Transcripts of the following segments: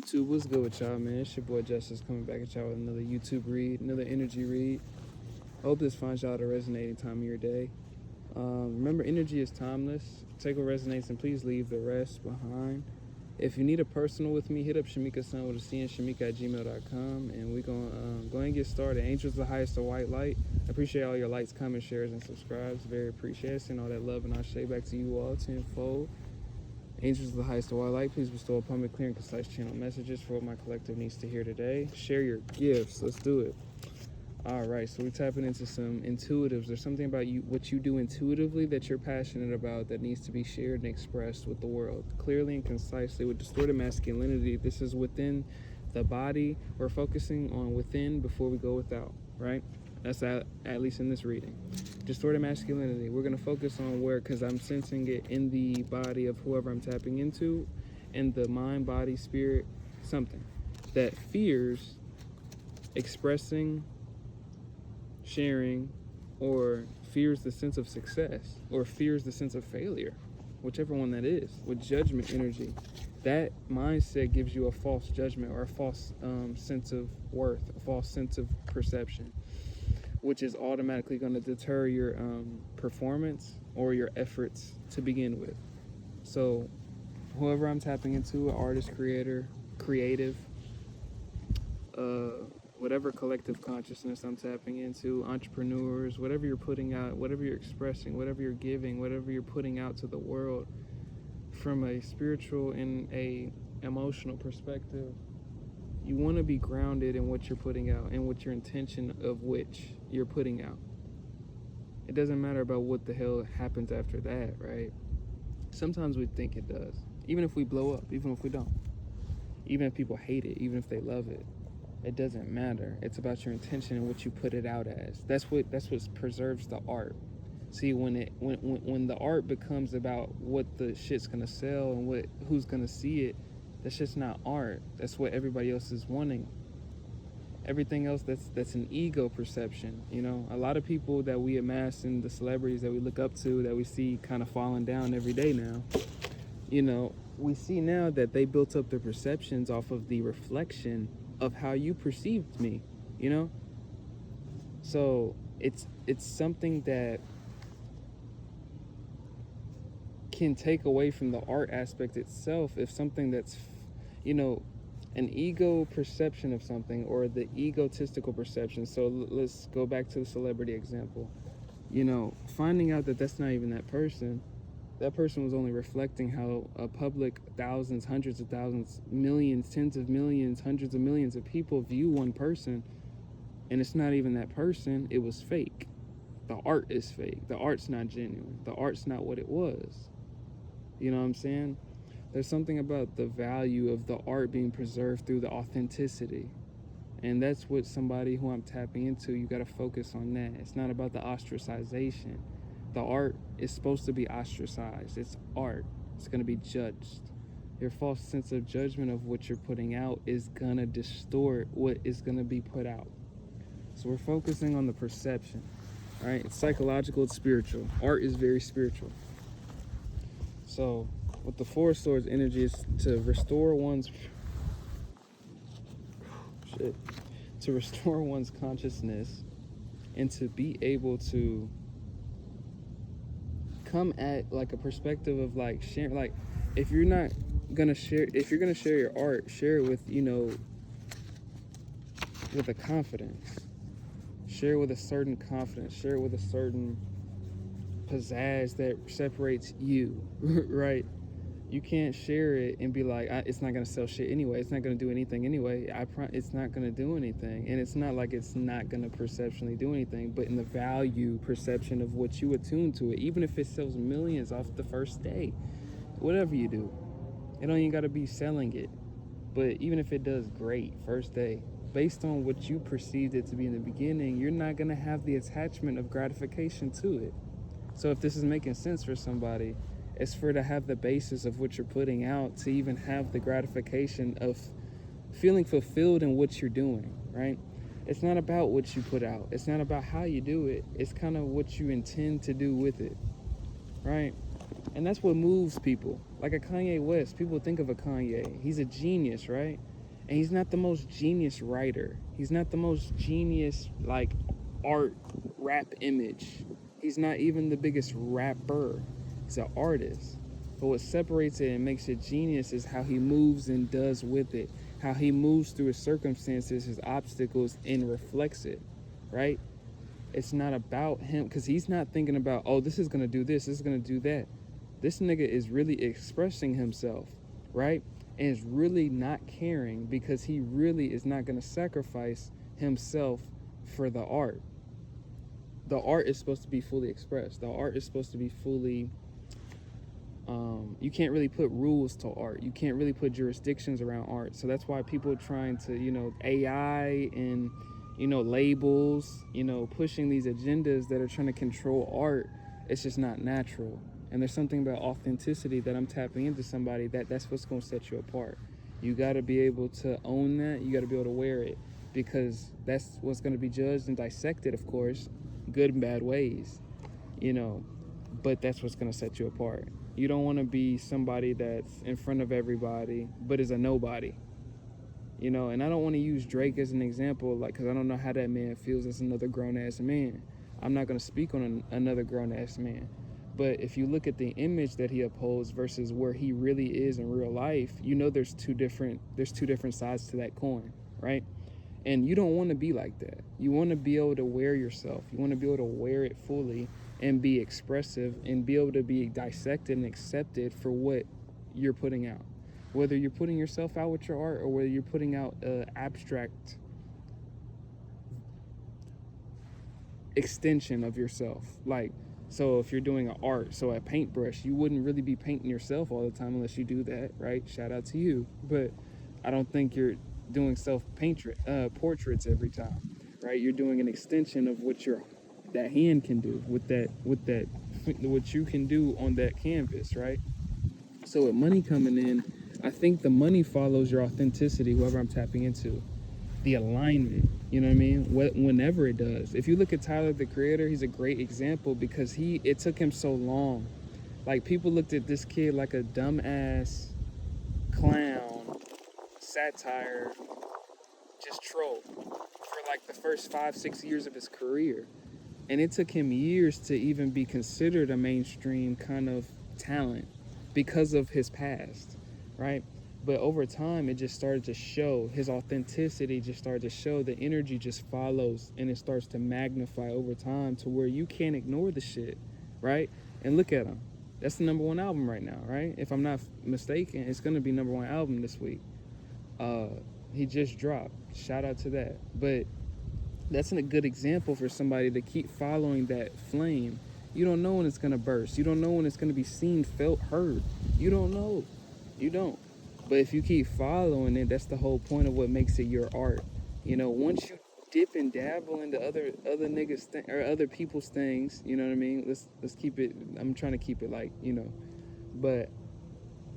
YouTube, what's good with y'all, man? It's your boy Justice coming back at y'all with another YouTube read, another energy read. I hope this finds y'all at a resonating time of your day. Remember, energy is timeless. Take what resonates and please leave the rest behind. If you need a personal with me, hit up Shamika-san with a C and Shamika@gmail.com, and we're going to go ahead and get started. Angels the highest of white light. I appreciate all your likes, comments, shares, and subscribes. Very appreciated. Send all that love and Ashe back to you all tenfold. Angels of the highest of white light, please bestow upon me clear and concise channel messages for what my collective needs to hear today. Share your gifts. Let's do it. All right, so we're tapping into some intuitives. There's something about you, what you do intuitively that you're passionate about that needs to be shared and expressed with the world clearly and concisely. With distorted masculinity, this is within the body. We're focusing on within before we go without, right? That's at least in this reading. Distorted masculinity, we're going to focus on where, because I'm sensing it in the body of whoever I'm tapping into, in the mind, body, spirit, something that fears expressing, sharing, or fears the sense of success, or fears the sense of failure, whichever one that is. With judgment energy, that mindset gives you a false judgment or a false sense of worth, a false sense of perception, which is automatically going to deter your performance or your efforts to begin with. So whoever I'm tapping into, an artist, creator, creative, whatever collective consciousness I'm tapping into, entrepreneurs, whatever you're putting out, whatever you're expressing, whatever you're giving, whatever you're putting out to the world, from a spiritual and a emotional perspective, you want to be grounded in what you're putting out and what your intention of which you're putting out. It doesn't matter about what the hell happens after that, right? Sometimes we think it does. Even if we blow up, even if we don't. Even if people hate it, even if they love it. It doesn't matter. It's about your intention and what you put it out as. That's what preserves the art. See, when the art becomes about what the shit's gonna sell and who's gonna see it, that's just not art. That's what everybody else is wanting. Everything else, that's an ego perception. You know, a lot of people that we amass and the celebrities that we look up to, that we see kind of falling down every day now, you know, we see now that they built up their perceptions off of the reflection of how you perceived me, you know? So it's something that can take away from the art aspect itself if something that's, you know, an ego perception of something, or the egotistical perception. So let's go back to the celebrity example. You know, finding out that that's not even that person was only reflecting how a public, thousands, hundreds of thousands, millions, tens of millions, hundreds of millions of people view one person, and it's not even that person. It was fake. The art is fake. The art's not genuine. The art's not what it was. You know what I'm saying? There's something about the value of the art being preserved through the authenticity. And that's what somebody who I'm tapping into, you got to focus on that. It's not about the ostracization. The art is supposed to be ostracized. It's art. It's going to be judged. Your false sense of judgment of what you're putting out is going to distort what is going to be put out. So we're focusing on the perception. All right? It's psychological, it's spiritual. Art is very spiritual. So with the Four of Swords energy, is to restore one's consciousness, and to be able to come at like a perspective of like sharing. Like, if you're gonna share your art, share it with, you know, with a confidence. Share it with a certain confidence. Share it with a certain pizzazz that separates you, right? You can't share it and be like, it's not going to sell shit anyway. It's not going to do anything anyway. It's not going to do anything. And it's not like it's not going to perceptually do anything, but in the value perception of what you attune to it, even if it sells millions off the first day, whatever you do, it don't even got to be selling it. But even if it does great first day, based on what you perceived it to be in the beginning, you're not going to have the attachment of gratification to it. So if this is making sense for somebody, it's for to have the basis of what you're putting out to even have the gratification of feeling fulfilled in what you're doing, right? It's not about what you put out. It's not about how you do it. It's kind of what you intend to do with it, right? And that's what moves people. Like a Kanye West, people think of a Kanye. He's a genius, right? And he's not the most genius writer. He's not the most genius, like, art rap image. He's not even the biggest rapper. He's an artist. But what separates it and makes it genius is how he moves and does with it, how he moves through his circumstances, his obstacles, and reflects it, right? It's not about him, because he's not thinking about, oh, this is going to do this is going to do that. This nigga is really expressing himself, right? And is really not caring, because he really is not going to sacrifice himself for the art. The art is supposed to be fully expressed. The art is supposed to be fully, you can't really put rules to art. You can't really put jurisdictions around art. So that's why people are trying to, AI and, labels, pushing these agendas that are trying to control art. It's just not natural. And there's something about authenticity that I'm tapping into somebody that's what's going to set you apart. You got to be able to own that. You got to be able to wear it, because that's what's going to be judged and dissected, of course, good and bad ways, but that's what's going to set you apart. You don't want to be somebody that's in front of everybody but is a nobody, and I don't want to use Drake as an example, like, because I don't know how that man feels as another grown-ass man. I'm not going to speak on another grown-ass man. But if you look at the image that he upholds versus where he really is in real life, there's two different sides to that coin, right? And you don't want to be like that. You want to be able to wear yourself. You want to be able to wear it fully and be expressive and be able to be dissected and accepted for what you're putting out. Whether you're putting yourself out with your art or whether you're putting out an abstract extension of yourself. Like, so if you're doing an art, so a paintbrush, you wouldn't really be painting yourself all the time unless you do that, right? Shout out to you. But I don't think you're doing portraits every time, right? You're doing an extension of what that hand can do with that what you can do on that canvas, right? So with money coming in, I think the money follows your authenticity, whoever I'm tapping into, the alignment, you know what I mean? Whenever it does. If you look at Tyler the Creator, he's a great example, because it took him so long. Like, people looked at this kid like a dumbass clown, satire, just troll for like the first 5-6 years of his career. And it took him years to even be considered a mainstream kind of talent because of his past, right? But over time, it just started to show. His authenticity just started to show. The energy just follows, and it starts to magnify over time to where you can't ignore the shit, right? And look at him. That's the #1 album right now, right? If I'm not mistaken, it's going to be #1 album this week. He just dropped. Shout out to that. But that's a good example for somebody to keep following that flame. You don't know when it's going to burst. You don't know when it's going to be seen, felt, heard. You don't know. You don't. But if you keep following it, that's the whole point of what makes it your art. Once you dip and dabble into other niggas or other people's things, you know what I mean? Let's keep it. I'm trying to keep it like, but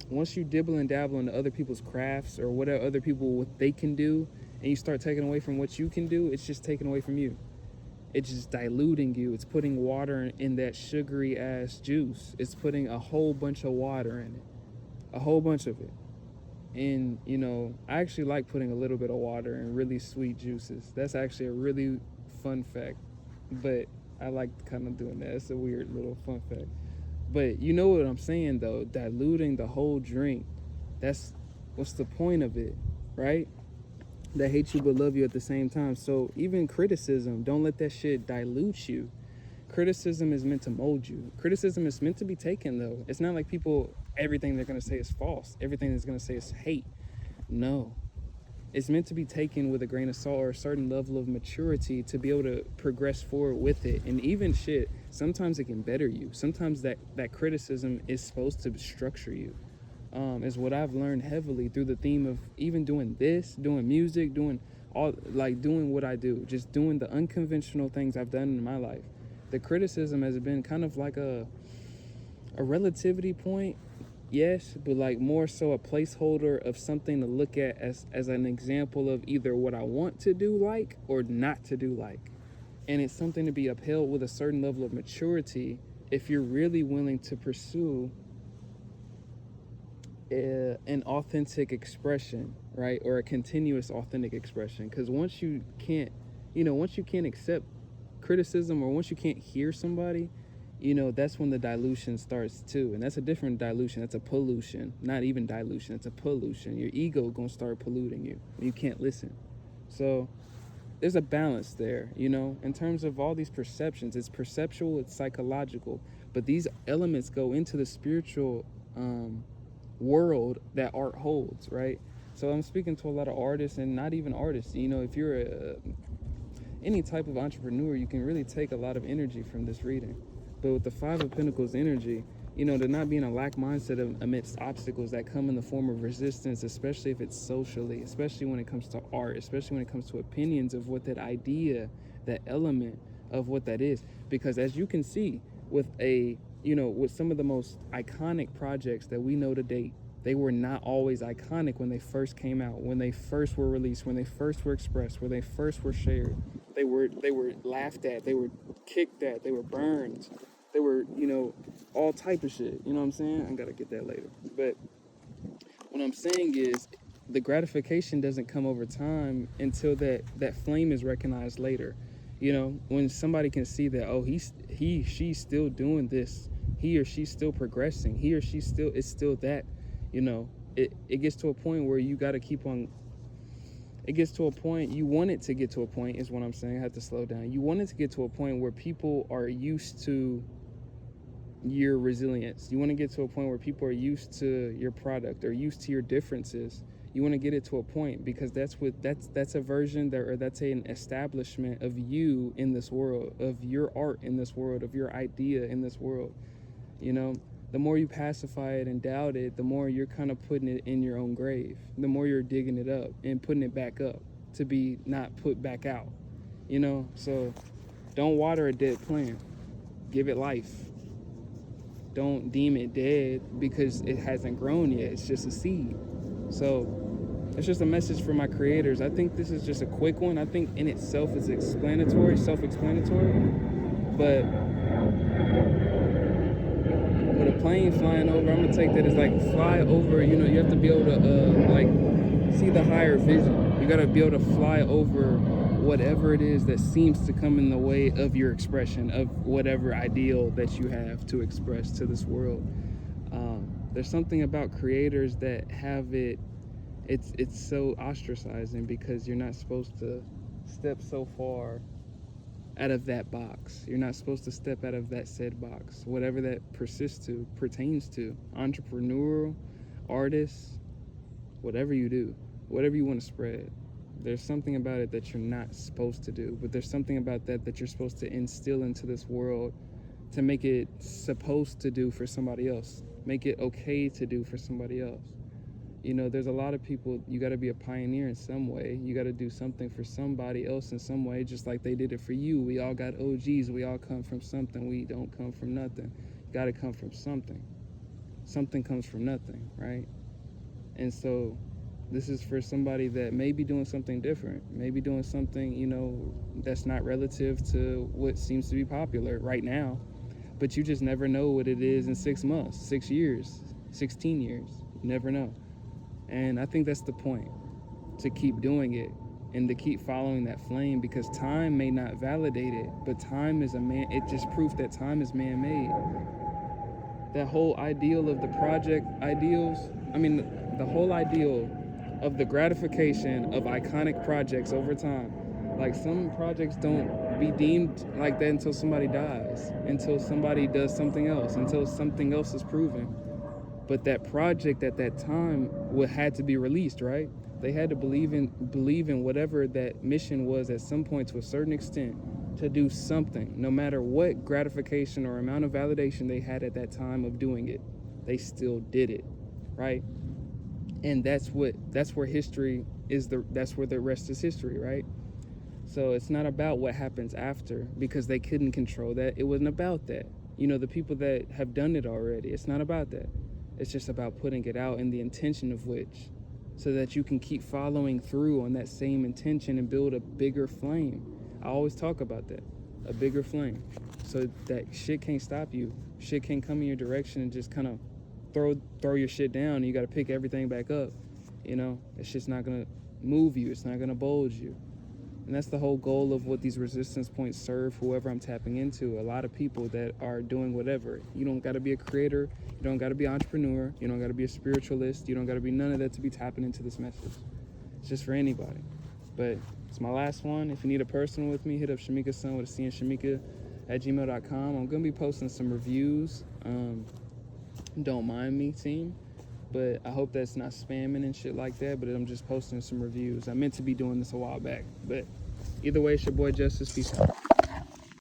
once you dibble and dabble into other people's crafts or whatever other people what they can do, and you start taking away from what you can do, it's just taking away from you. It's just diluting you. It's putting water in that sugary ass juice. It's putting a whole bunch of water in it, a whole bunch of it. And I actually like putting a little bit of water in really sweet juices. That's actually a really fun fact, but I like kind of doing that. It's a weird little fun fact. But you know what I'm saying, though? Diluting the whole drink. That's what's the point of it, right? That hate you but love you at the same time. So even criticism, don't let that shit dilute you. Criticism is meant to mold you. Criticism is meant to be taken, though. It's not like everything they're going to say is false. Everything they're going to say is hate. No. It's meant to be taken with a grain of salt or a certain level of maturity to be able to progress forward with it. And even shit, sometimes it can better you. Sometimes that criticism is supposed to structure you. Is what I've learned heavily through the theme of even doing this, doing music, doing what I do, just doing the unconventional things I've done in my life. The criticism has been kind of like a relativity point, yes, but like more so a placeholder of something to look at as an example of either what I want to do like or not to do like. And it's something to be upheld with a certain level of maturity if you're really willing to pursue an authentic expression, right? Or a continuous authentic expression. Because once you can't, once you can't accept criticism, or once you can't hear somebody, that's when the dilution starts too. And that's a different dilution. That's a pollution. Not even dilution. It's a pollution. Your ego gonna start polluting you when you can't listen. So there's a balance there, in terms of all these perceptions. It's perceptual, it's psychological, but these elements go into the spiritual world that art holds, right? So I'm speaking to a lot of artists, and not even artists. If you're any type of entrepreneur, you can really take a lot of energy from this reading. But with the Five of Pentacles energy, to not be in a lack mindset amidst obstacles that come in the form of resistance, especially if it's socially, especially when it comes to art, especially when it comes to opinions of what that idea, that element of what that is. Because as you can see, with with some of the most iconic projects that we know to date, they were not always iconic when they first came out, when they first were released, when they first were expressed, when they first were shared. They were laughed at, they were kicked at, they were burned, they were, all type of shit. You know what I'm saying? I gotta get that later. But what I'm saying is, the gratification doesn't come over time until that flame is recognized later. When somebody can see that, oh, she's still doing this, he or she's still progressing, he or she still is still that, it gets to a point where you got to keep on. It gets to a point, you want it to get to a point, is what I'm saying. I have to slow down. You want it to get to a point where people are used to your resilience. You want to get to a point where people are used to your product, or used to your differences. You want to get it to a point, because that's a version that, or that's an establishment of you in this world, of your art in this world, of your idea in this world. The more you pacify it and doubt it, the more you're kind of putting it in your own grave. The more you're digging it up and putting it back up to be not put back out. So don't water a dead plant. Give it life. Don't deem it dead because it hasn't grown yet. It's just a seed. So it's just a message for my creators. I think this is just a quick one. I think in itself is self-explanatory. But with a plane flying over, I'm gonna take that as like fly over. You have to be able to see the higher vision. You gotta be able to fly over whatever it is that seems to come in the way of your expression of whatever ideal that you have to express to this world. There's something about creators that have it. It's so ostracizing, because you're not supposed to step so far out of that box. You're not supposed to step out of that said box, whatever that pertains to. Entrepreneurial, artists, whatever you do, whatever you want to spread. There's something about it that you're not supposed to do, but there's something about that you're supposed to instill into this world to make it supposed to do for somebody else. Make it okay to do for somebody else. There's a lot of people, you got to be a pioneer in some way. You got to do something for somebody else in some way, just like they did it for you. We all got OGs. We all come from something. We don't come from nothing. You got to come from something. Something comes from nothing, right? And so this is for somebody that may be doing something different, maybe doing something, that's not relative to what seems to be popular right now. But you just never know what it is in 6 months, 6 years, 16 years. You never know. And I think that's the point, to keep doing it and to keep following that flame, because time may not validate it, but time is it just proof that time is man-made. That whole ideal of the project ideals, the whole ideal of the gratification of iconic projects over time. Like, some projects don't be deemed like that until somebody dies, until somebody does something else, until something else is proven. But that project at that time had to be released, right? They had to believe in whatever that mission was at some point, to a certain extent, to do something, no matter what gratification or amount of validation they had at that time of doing it. They still did it, right? And that's where history is. That's where the rest is history, right? So it's not about what happens after, because they couldn't control that. It wasn't about that. The people that have done it already, it's not about that. It's just about putting it out, and the intention of which, so that you can keep following through on that same intention and build a bigger flame. I always talk about that, a bigger flame, so that shit can't stop you. Shit can't come in your direction and just kind of throw your shit down and you got to pick everything back up. It's just not gonna move you. It's not gonna bulge you. And that's the whole goal of what these resistance points serve whoever I'm tapping into. A lot of people that are doing whatever. You don't got to be a creator. You don't got to be an entrepreneur. You don't got to be a spiritualist. You don't got to be none of that to be tapping into this message. It's just for anybody. But it's my last one. If you need a personal with me, hit up Shamika Sun with a C and Shamika at gmail.com. I'm going to be posting some reviews. Don't mind me, team. But I hope that's not spamming and shit like that, but I'm just posting some reviews. I meant to be doing this a while back. But either way, it's your boy Justice. Peace out.